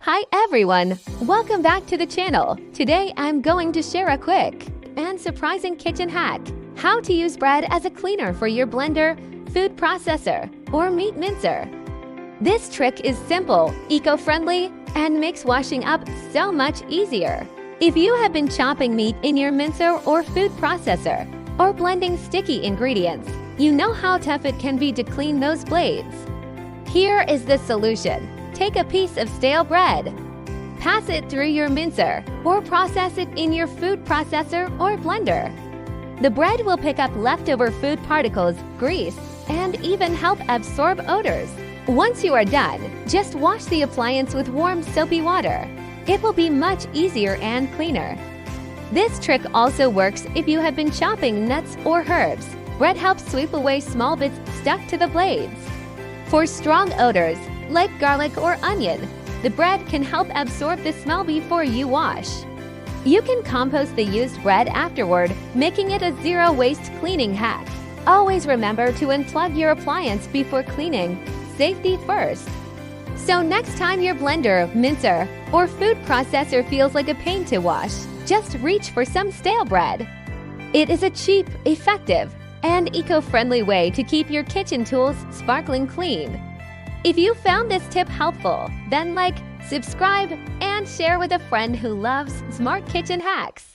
Hi everyone! Welcome back to the channel. Today I'm going to share a quick and surprising kitchen hack. How to use bread as a cleaner for your blender, food processor, or meat mincer. This trick is simple, eco-friendly, and makes washing up so much easier. If you have been chopping meat in your mincer or food processor, or blending sticky ingredients, you know how tough it can be to clean those blades. Here is the solution. Take a piece of stale bread. Pass it through your mincer or process it in your food processor or blender. The bread will pick up leftover food particles, grease, and even help absorb odors. Once you are done, just wash the appliance with warm soapy water. It will be much easier and cleaner. This trick also works if you have been chopping nuts or herbs. Bread helps sweep away small bits stuck to the blades. For strong odors, like garlic or onion, the bread can help absorb the smell before you wash. You can compost the used bread afterward, making it a zero-waste cleaning hack. Always remember to unplug your appliance before cleaning. Safety first. So next time your blender, mincer, or food processor feels like a pain to wash, just reach for some stale bread. It is a cheap, effective, and eco-friendly way to keep your kitchen tools sparkling clean. If you found this tip helpful, then like, subscribe, and share with a friend who loves smart kitchen hacks.